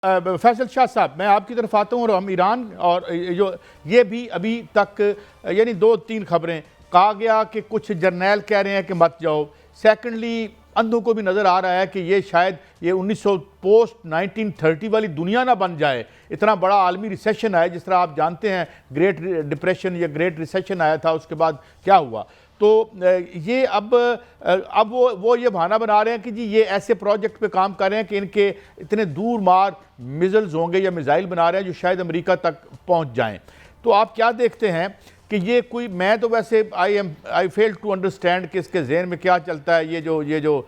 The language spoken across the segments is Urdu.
فیصل شاہ صاحب، میں آپ کی طرف آتا ہوں اور ہم ایران اور جو یہ بھی ابھی تک یعنی 2-3 خبریں کہا گیا کہ کچھ جرنیل کہہ رہے ہیں کہ مت جاؤ. سیکنڈلی اندھوں کو بھی نظر آ رہا ہے کہ یہ شاید یہ 1930 والی دنیا نہ بن جائے. اتنا بڑا عالمی ریسیشن آیا، جس طرح آپ جانتے ہیں گریٹ ڈپریشن یا گریٹ ریسیشن آیا تھا، اس کے بعد کیا ہوا. تو یہ اب وہ یہ بہانہ بنا رہے ہیں کہ جی یہ ایسے پروجیکٹ پہ کام کر رہے ہیں کہ ان کے اتنے دور مار میزلز ہوں گے یا میزائل بنا رہے ہیں جو شاید امریکہ تک پہنچ جائیں. تو آپ کیا دیکھتے ہیں کہ یہ کوئی، میں تو ویسے آئی فیل ٹو انڈرسٹینڈ کہ اس کے ذہن میں کیا چلتا ہے یہ جو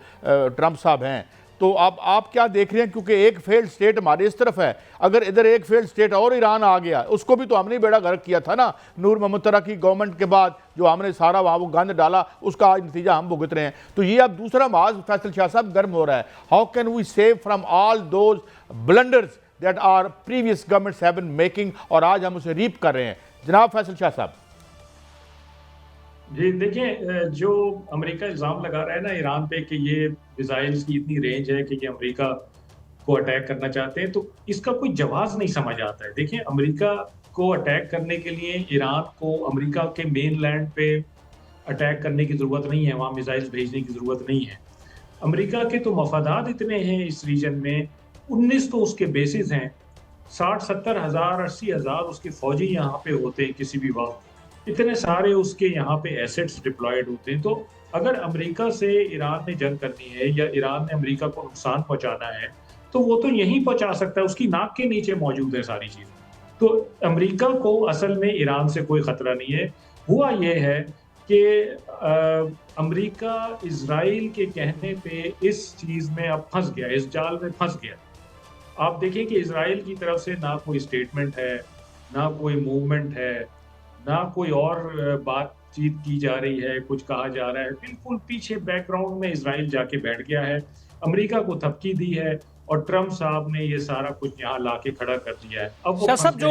ٹرمپ صاحب ہیں. تو آپ کیا دیکھ رہے ہیں؟ کیونکہ ایک فیلڈ سٹیٹ ہمارے اس طرف ہے، اگر ادھر ایک فیلڈ سٹیٹ اور ایران آ گیا، اس کو بھی تو ہم نے بیڑا غرق کیا تھا نا نور محمد طرح کی گورنمنٹ کے بعد، جو ہم نے سارا وہاں وہ گند ڈالا، اس کا نتیجہ ہم بھگت رہے ہیں. تو یہ اب دوسرا محاذ فیصل شاہ صاحب گرم ہو رہا ہے. How can we save from all those blunders that are previous governments have been making, اور آج ہم اسے ریپ کر رہے ہیں. جناب فیصل شاہ صاحب. جی دیکھیں، جو امریکہ الزام لگا رہا ہے نا ایران پہ کہ یہ میزائلز کی اتنی رینج ہے کہ یہ امریکہ کو اٹیک کرنا چاہتے ہیں، تو اس کا کوئی جواز نہیں سمجھ آتا ہے. دیکھیں، امریکہ کو اٹیک کرنے کے لیے ایران کو امریکہ کے مین لینڈ پہ اٹیک کرنے کی ضرورت نہیں ہے، وہاں میزائلز بھیجنے کی ضرورت نہیں ہے. امریکہ کے تو مفادات اتنے ہیں اس ریجن میں، 19 تو اس کے بیسز ہیں، 60-70 ہزار 80 ہزار اس کے فوجی یہاں پہ ہوتے ہیں کسی بھی وقت، اتنے سارے اس کے یہاں پہ ایسٹس ڈپلائیڈ ہوتے ہیں. تو اگر امریکہ سے ایران نے جنگ کرنی ہے یا ایران نے امریکہ کو نقصان پہنچانا ہے تو وہ تو یہیں پہنچا سکتا ہے، اس کی ناک کے نیچے موجود ہے ساری چیزیں. تو امریکہ کو اصل میں ایران سے کوئی خطرہ نہیں ہے. ہوا یہ ہے کہ امریکہ اسرائیل کے کہنے پہ اس چیز میں اب پھنس گیا، اس جال میں پھنس گیا. آپ دیکھیں کہ اسرائیل کی طرف سے نہ کوئی سٹیٹمنٹ ہے، نہ کوئی موومنٹ ہے، نہ کوئی اور بات چیت کی جا رہی ہے، کچھ کہا جا رہا ہے. بالکل پیچھے بیک گراؤنڈ میں اسرائیل جا کے بیٹھ گیا ہے، امریکہ کو تھپکی دی ہے، اور ٹرمپ صاحب نے یہ سارا کچھ یہاں لا کے کھڑا کر دیا ہے. اب وہ شاہ صاحب، جو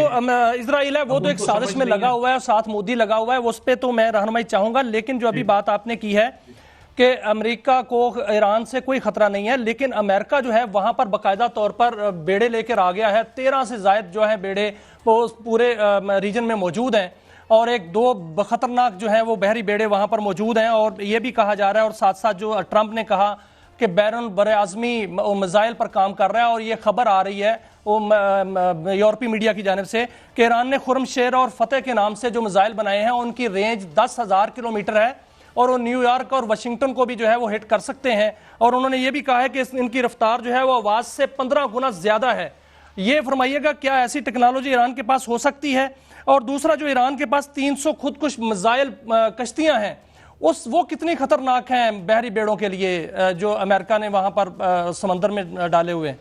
اسرائیل ہے وہ تو ایک سازش میں لگا ہوا ہے، ساتھ مودی لگا ہوا ہے، اس پہ تو میں رہنمائی چاہوں گا. لیکن جو ابھی بات آپ نے کی ہے کہ امریکہ کو ایران سے کوئی خطرہ نہیں ہے، لیکن امریکہ جو ہے وہاں پر باقاعدہ طور پر بیڑے لے کر آ گیا ہے. 13 سے زائد جو ہیں بیڑے وہ پورے ریجن میں موجود ہیں، اور 1-2 خطرناک جو ہیں وہ بحری بیڑے وہاں پر موجود ہیں. اور یہ بھی کہا جا رہا ہے، اور ساتھ ساتھ جو ٹرمپ نے کہا کہ بیرون براعظمی میزائل پر کام کر رہا ہے، اور یہ خبر آ رہی ہے وہ یورپی میڈیا کی جانب سے کہ ایران نے خرم شیر اور فتح کے نام سے جو میزائل بنائے ہیں ان کی رینج 10,000 کلومیٹر ہے، اور وہ نیو یارک اور واشنگٹن کو بھی جو ہے وہ ہٹ کر سکتے ہیں. اور انہوں نے یہ بھی کہا ہے کہ ان کی رفتار جو ہے وہ آواز سے 15 گنا زیادہ ہے. یہ فرمائیے گا کیا ایسی ٹیکنالوجی ایران کے پاس ہو سکتی ہے؟ اور دوسرا، جو ایران کے پاس 300 خودکش میزائل کشتیاں ہیں، وہ کتنی خطرناک ہیں بحری بیڑوں کے لیے جو امریکہ نے وہاں پر سمندر میں ڈالے ہوئے؟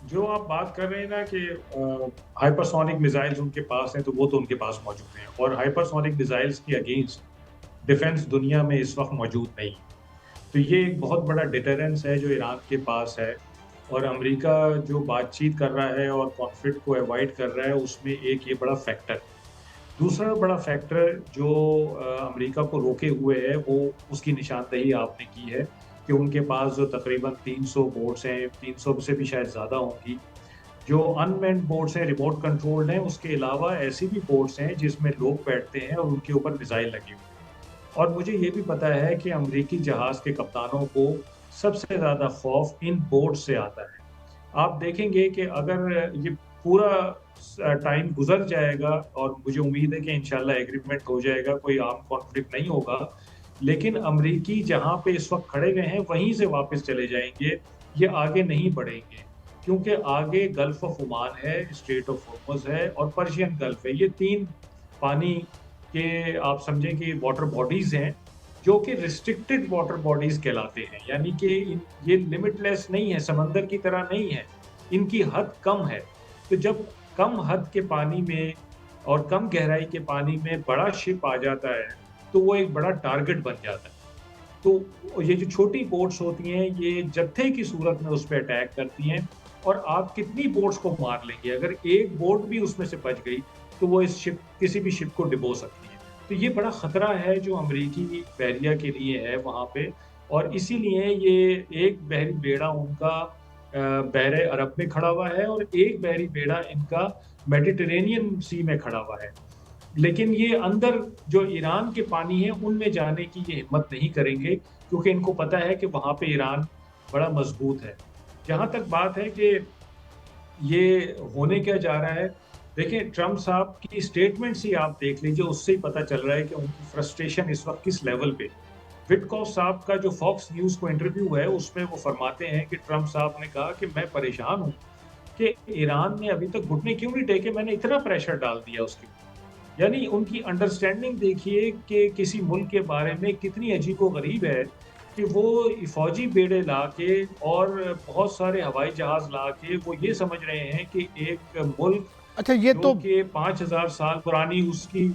جو آپ بات کر رہے ہیں نا کہ ہائپرسونک میزائلز ان کے پاس ہیں، تو وہ تو ان کے پاس موجود ہیں، اور ہائپرسونک میزائلز کی اگینسٹ ڈیفنس دنیا میں اس وقت موجود نہیں. تو یہ ایک بہت بڑا ڈیٹرنس ہے جو ایران کے پاس ہے. اور امریکہ جو بات چیت کر رہا ہے اور کانفلکٹ کو ایوائڈ کر رہا ہے، اس میں ایک یہ بڑا فیکٹر. دوسرا بڑا فیکٹر جو امریکہ کو روکے ہوئے ہے، وہ اس کی نشاندہی آپ نے کی ہے کہ ان کے پاس جو تقریباً 300 بورڈز ہیں، 300 سے بھی شاید زیادہ ہوں گی، جو ان مینڈ بورڈز ہیں، ریموٹ کنٹرولڈ ہیں. اس کے علاوہ ایسی بھی بورڈز ہیں جس میں لوگ بیٹھتے ہیں اور ان کے اوپر میزائل لگے ہوئے ہیں. اور مجھے یہ بھی پتا ہے کہ امریکی جہاز کے کپتانوں کو سب سے زیادہ خوف ان بورڈ سے آتا ہے. آپ دیکھیں گے کہ اگر یہ پورا ٹائم گزر جائے گا، اور مجھے امید ہے کہ انشاءاللہ ایگریمنٹ ہو جائے گا، کوئی عام کانفلکٹ نہیں ہوگا، لیکن امریکی جہاں پہ اس وقت کھڑے ہوئے ہیں وہیں سے واپس چلے جائیں گے، یہ آگے نہیں بڑھیں گے. کیونکہ آگے گلف آف عمان ہے، اسٹریٹ آف ہارمز ہے، اور پرشین گلف ہے. یہ 3 پانی کہ آپ سمجھیں کہ واٹر باڈیز ہیں جو کہ ریسٹرکٹڈ واٹر باڈیز کہلاتے ہیں، یعنی کہ یہ لمٹ لیس نہیں ہے، سمندر کی طرح نہیں ہے، ان کی حد کم ہے. تو جب کم حد کے پانی میں اور کم گہرائی کے پانی میں بڑا شپ آ جاتا ہے تو وہ ایک بڑا ٹارگٹ بن جاتا ہے. تو یہ جو چھوٹی بوٹس ہوتی ہیں یہ جتھے کی صورت میں اس پہ اٹیک کرتی ہیں، اور آپ کتنی بوٹس کو مار لیں گے؟ اگر ایک بوٹ بھی اس میں سے بچ گئی تو وہ اس شپ کسی بھی شپ کو ڈبو سکتی ہے. تو یہ بڑا خطرہ ہے جو امریکی بحریہ کے لیے ہے وہاں پہ، اور اسی لیے یہ ایک بحری بیڑا ان کا بحر عرب میں کھڑا ہوا ہے اور ایک بحری بیڑا ان کا میڈیٹرینین سی میں کھڑا ہوا ہے. لیکن یہ اندر جو ایران کے پانی ہیں ان میں جانے کی یہ ہمت نہیں کریں گے کیونکہ ان کو پتہ ہے کہ وہاں پہ ایران بڑا مضبوط ہے. جہاں تک بات ہے کہ یہ ہونے کیا جا رہا ہے، دیکھیں ٹرمپ صاحب کی اسٹیٹمنٹس ہی آپ دیکھ لیجئے، اس سے ہی پتہ چل رہا ہے کہ ان کی فرسٹریشن اس وقت کس لیول پہ. وٹکوف صاحب کا جو فاکس نیوز کو انٹرویو ہے اس میں وہ فرماتے ہیں کہ ٹرمپ صاحب نے کہا کہ میں پریشان ہوں کہ ایران نے ابھی تک گھٹنے کیوں نہیں ٹیکے، میں نے اتنا پریشر ڈال دیا اس کے. یعنی ان کی انڈرسٹینڈنگ دیکھیے کہ کسی ملک کے بارے میں کتنی عجیب و غریب ہے کہ وہ فوجی بیڑے لا کے اور بہت سارے ہوائی جہاز لا کے وہ یہ سمجھ رہے ہیں کہ ایک ملک اچھا یہ جو تو کہ 5000 سال پرانی اس کی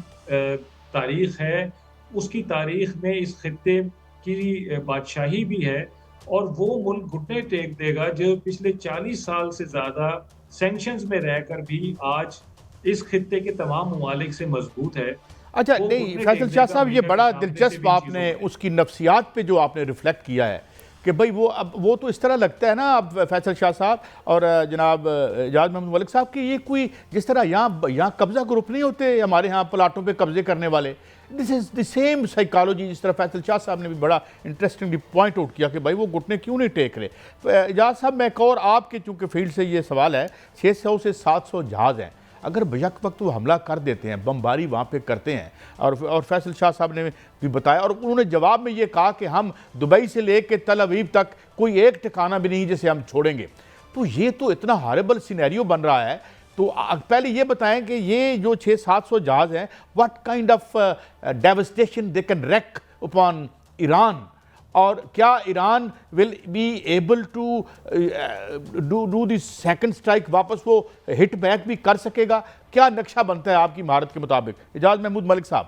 تاریخ ہے، اس کی تاریخ میں اس خطے کی بادشاہی بھی ہے، اور وہ ملک گھٹنے ٹیک دے گا جو پچھلے 40 سال سے زیادہ سینکشنز میں رہ کر بھی آج اس خطے کے تمام ممالک سے مضبوط ہے. اچھا وہ نہیں گھٹنے فیصل ٹیکنے شاہ کا صاحب، یہ امریکہ بڑا کے سامنے سے دلچسپ بھی آپ چیزوں نے میں اس کی نفسیات پہ جو آپ نے ریفلیکٹ کیا ہے کہ بھئی وہ تو اس طرح لگتا ہے نا اب فیصل شاہ صاحب اور جناب اعجاز محمد ملک صاحب کہ یہ کوئی جس طرح یہاں قبضہ گروپ نہیں ہوتے ہمارے ہاں پلاٹوں پہ قبضے کرنے والے، دس از دی سیم سائیکالوجی. جس طرح فیصل شاہ صاحب نے بھی بڑا انٹرسٹنگلی پوائنٹ آؤٹ کیا کہ بھائی وہ گھٹنے کیوں نہیں ٹیک رہے. اعجاز صاحب میں ایک اور آپ کے چونکہ فیلڈ سے یہ سوال ہے، 600 سے 700 جہاز ہیں، اگر بیک وقت وہ حملہ کر دیتے ہیں، بمباری وہاں پہ کرتے ہیں، اور فیصل شاہ صاحب نے بھی بتایا اور انہوں نے جواب میں یہ کہا کہ ہم دبئی سے لے کے تل ابیب تک کوئی ایک ٹھکانہ بھی نہیں جسے ہم چھوڑیں گے، تو یہ تو اتنا ہاربل سینیریو بن رہا ہے. تو پہلے یہ بتائیں کہ یہ جو 600-700 جہاز ہیں what kind of devastation they can wreak upon Iran, اور کیا Iran will be able to do the second strike، واپس وہ ہٹ بیک بھی کر سکے گا؟ کیا نقشہ بنتا ہے آپ کی مہارت کے مطابق؟ اعجاز محمود ملک صاحب.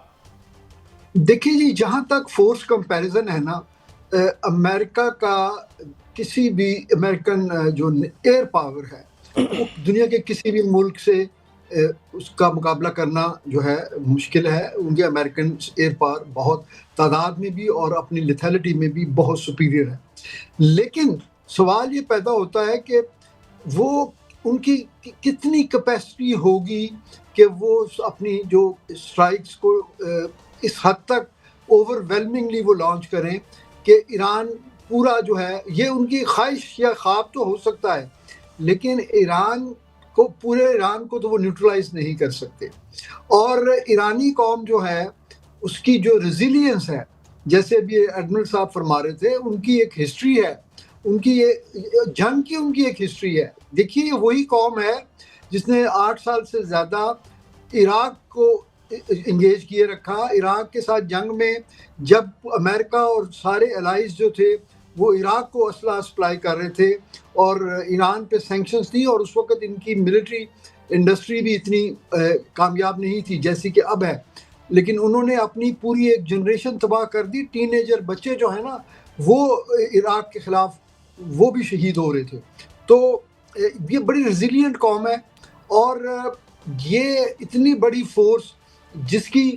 دیکھیے جی، جہاں تک فورس کمپیریزن ہے نا، امریکہ کا کسی بھی امریکن جو ایئر پاور ہے وہ دنیا کے کسی بھی ملک سے اس کا مقابلہ کرنا جو ہے مشکل ہے. ان کے امریکن ایئر پاور بہت تعداد میں بھی اور اپنی لیتھیلٹی میں بھی بہت سپیریئر ہے. لیکن سوال یہ پیدا ہوتا ہے کہ وہ ان کی کتنی کیپیسٹی ہوگی کہ وہ اپنی جو اسٹرائکس کو اس حد تک اوور ویلمنگلی وہ لانچ کریں کہ ایران پورا جو ہے، یہ ان کی خواہش یا خواب تو ہو سکتا ہے لیکن پورے ایران کو تو وہ نیوٹرلائز نہیں کر سکتے. اور ایرانی قوم جو ہے اس کی جو ریزیلینس ہے، جیسے ابھی ایڈمرل صاحب فرما رہے تھے، ان کی ایک ہسٹری ہے، ان کی یہ جنگ کی ان کی ایک ہسٹری ہے. دیکھیے یہ وہی قوم ہے جس نے 8 سال سے زیادہ عراق کو انگیج کیے رکھا. عراق کے ساتھ جنگ میں جب امریکہ اور سارے الائز جو تھے وہ عراق کو اسلحہ سپلائی کر رہے تھے اور ایران پہ سینکشنز تھی، اور اس وقت ان کی ملٹری انڈسٹری بھی اتنی کامیاب نہیں تھی جیسی کہ اب ہے، لیکن انہوں نے اپنی پوری ایک جنریشن تباہ کر دی. ٹین ایجر بچے جو ہیں نا وہ عراق کے خلاف وہ بھی شہید ہو رہے تھے. تو یہ بڑی ریزیلینٹ قوم ہے، اور یہ اتنی بڑی فورس جس کی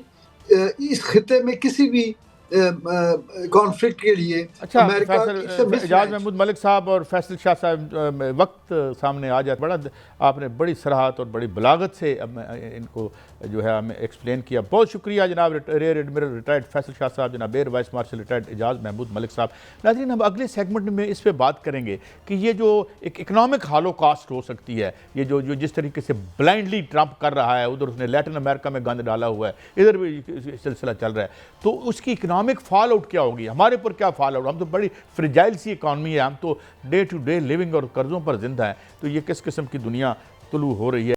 اس خطے میں کسی بھی کانفلکٹ کے لیے اچھا امریکہ اعجاز محمود ملک صاحب اور فیصل شاہ صاحب، وقت سامنے آ جاتا، بڑا آپ نے بڑی صراحت اور بڑی بلاغت سے ان کو جو ہے ہمیں ایکسپلین کیا. بہت شکریہ جناب ریئر ایڈمرل ریٹائرڈ فیصل شاہ صاحب، جناب ایئر وائس مارشل ریٹائرڈ اعجاز محمود ملک صاحب. ناظرین، ہم اگلے سیگمنٹ میں اس پہ بات کریں گے کہ یہ جو ایک اکنامک ہالو کاسٹ ہو سکتی ہے، یہ جو جس طریقے سے بلائنڈلی ٹرمپ کر رہا ہے، ادھر اس نے لیٹن امریکہ میں گند ڈالا ہوا ہے، ادھر بھی سلسلہ چل رہا ہے، تو اس کی اکنامک فال آؤٹ کیا ہوگی، ہمارے پر کیا فال آؤٹ. ہم تو بڑی فریجائل سی اکانومی ہے، ہم تو ڈے ٹو ڈے لیونگ اور قرضوں پر زندہ ہیں. تو یہ کس قسم کی دنیا طلوع ہو رہی ہے.